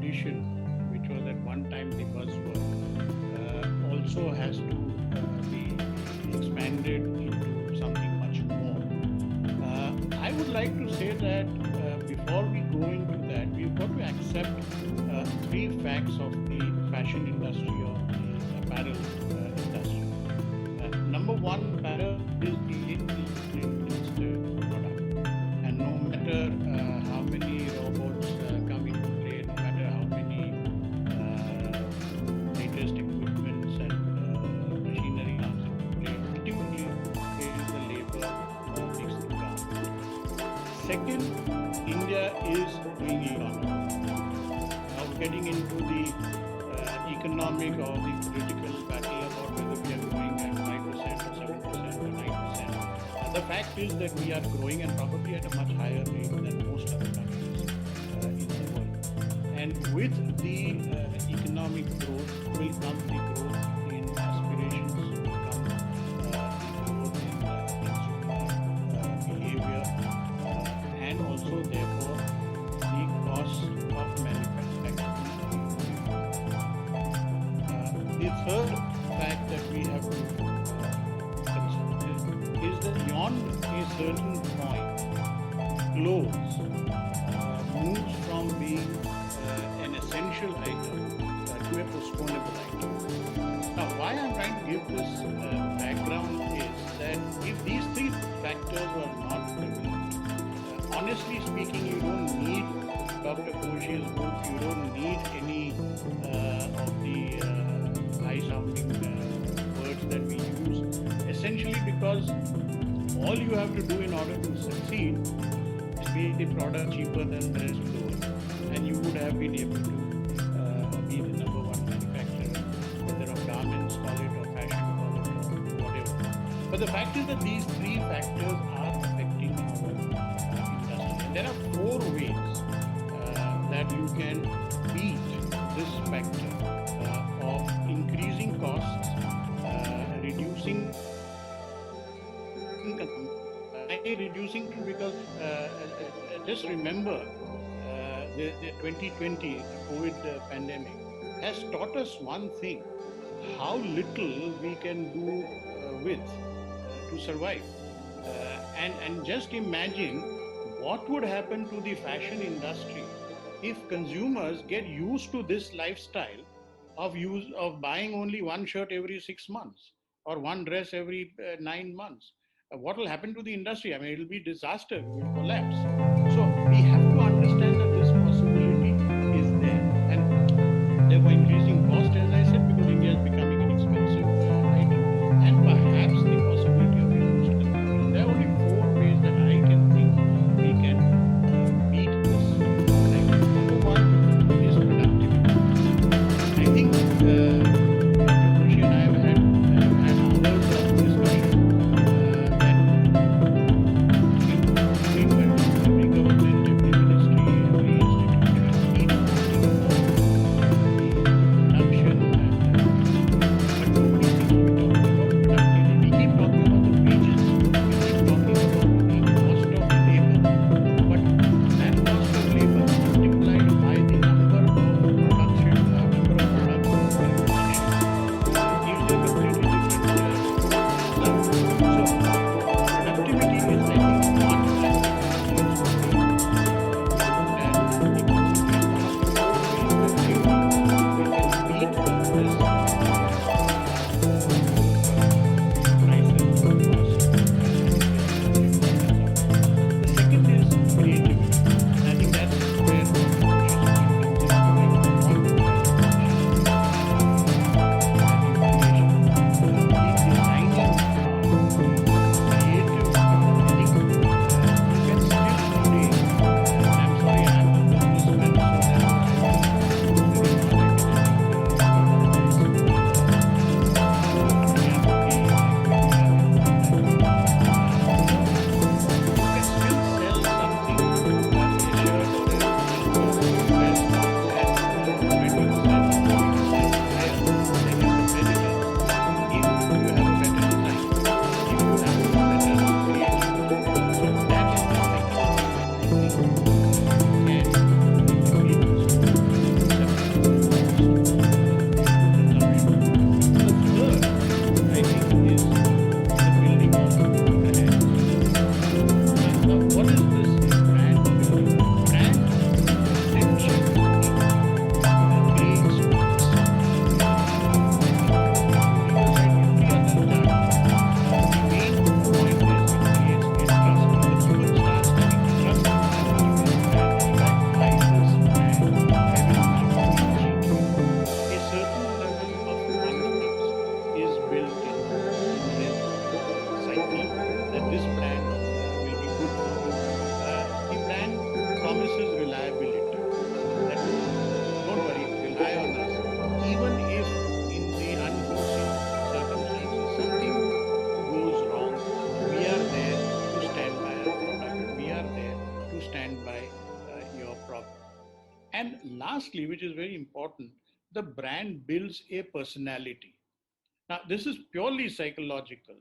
tradition, which was at one time the buzzword, also has to be expanded into something much more. I would like to say that before we go into that, we've got to accept three facts of the fashion industry or the apparel industry. Number one, apparel is the administered product, and no matter how many robots come into play, no matter how many latest equipments and machinery comes into play, ultimately it is the labor makes the garment. Second, India is doing economy. Now getting into the economic or the political battle about whether we are growing at 5% or 7% or 9%. The fact is that we are growing and probably at a much higher rate than most other countries in the world. And with the economic growth will come the growth in aspirations, will come the growth in consumer behavior, and also therefore the cost of manufacturing. The third fact that we have to consider is that beyond a certain point, clothes moves from being an essential item to a postponable item. Now, why I'm trying to give this background is that if these three factors were not developed, honestly speaking, you don't need Dr. Koshy's book, you don't need any of the high-sounding words that we use, essentially because all you have to do in order to succeed is make the product cheaper than the rest of the world, and you would have been able to be the number one manufacturer, whether of garments, call it, or fashion, call it, or whatever. But the fact is that these three factors are affecting our industry, and there are four ways that you can beat this factor of increasing costs, reducing because just remember the 2020 COVID pandemic has taught us one thing: how little we can do with to survive. And just imagine what would happen to the fashion industry if consumers get used to this lifestyle of buying only one shirt every 6 months or one dress every 9 months. What will happen to the industry? I mean, it will be disaster, it will collapse. So we have to understand that this possibility is there, and therefore increasing cost, as I said, because India is becoming an expensive item, and perhaps the possibility of reduced consumption. There are only four ways that I can think we can beat this. Number one is productivity. I think Dr. Koshy and I have had hours of discussion that every government lastly, which is very important, the brand builds a personality. Now, this is purely psychological.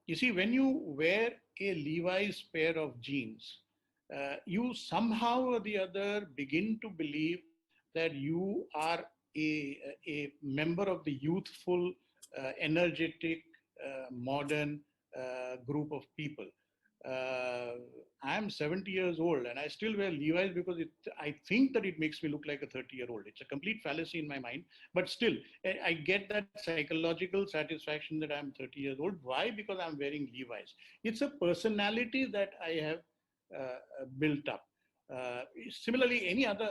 You see, when you wear a Levi's pair of jeans, you somehow or the other begin to believe that you are a member of the youthful, energetic, modern group of people. Uh, I'm 70 years old and I still wear Levi's because I think that it makes me look like a 30-year-old. It's a complete fallacy in my mind, but still, I get that psychological satisfaction that I'm 30 years old. Why? Because I'm wearing Levi's. It's a personality that I have built up. Similarly, any other,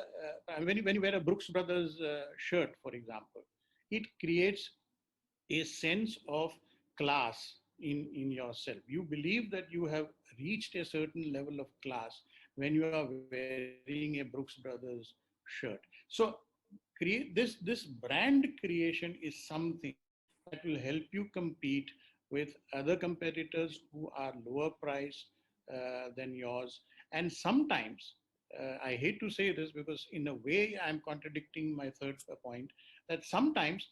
when you wear a Brooks Brothers shirt, for example, it creates a sense of class in yourself. You believe that you have reached a certain level of class when you are wearing a Brooks Brothers shirt. So create this brand creation is something that will help you compete with other competitors who are lower priced than yours. And sometimes, I hate to say this because in a way I'm contradicting my third point, that sometimes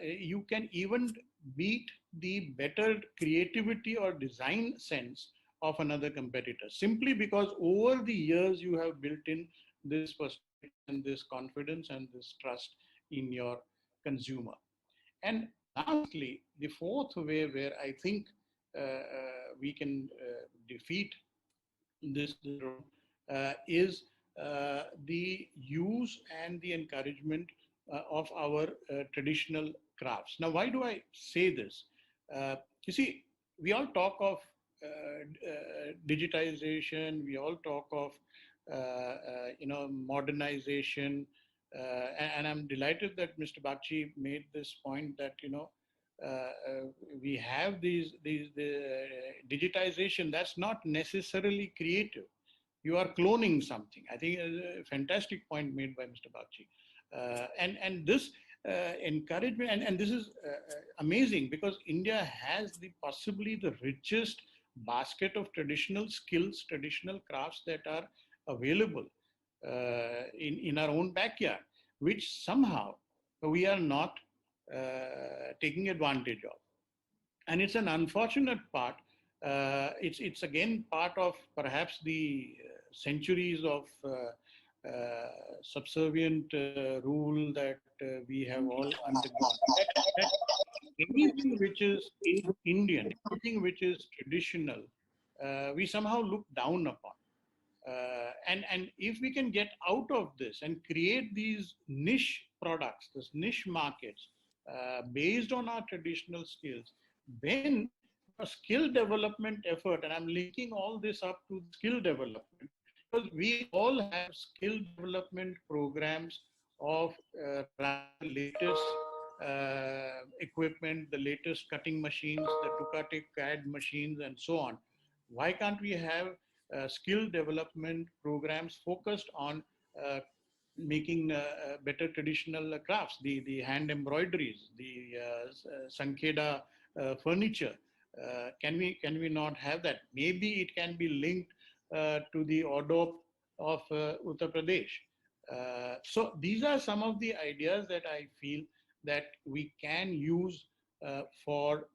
you can even beat the better creativity or design sense of another competitor simply because over the years you have built in this personality and this confidence and this trust in your consumer. And lastly, the fourth way where I think we can defeat this room is the use and the encouragement of our traditional crafts. Now, why do I say this? You see, we all talk of digitization, we all talk of modernization, and I'm delighted that Mr. Bakshi made this point that we have the digitization that's not necessarily creative. You are cloning something. I think a fantastic point made by Mr. Bakshi. And this encouragement, and this is amazing because India has possibly the richest basket of traditional skills, traditional crafts that are available in our own backyard, which somehow we are not taking advantage of. And it's an unfortunate part. It's again part of perhaps the centuries of subservient rule that we have all undergone. That anything which is Indian, anything which is traditional, we somehow look down upon. And if we can get out of this and create these niche products, these niche markets based on our traditional skills, then your skill development effort, and I'm linking all this up to skill development, because we all have skill development programs of running the latest equipment, the latest cutting machines, the Ducati CAD machines, and so on. Why can't we have skill development programs focused on making better traditional crafts, the hand embroideries, the Sankeda furniture? Can we not have that? Maybe it can be linked to the ODOP of Uttar Pradesh. So these are some of the ideas that I feel that we can use for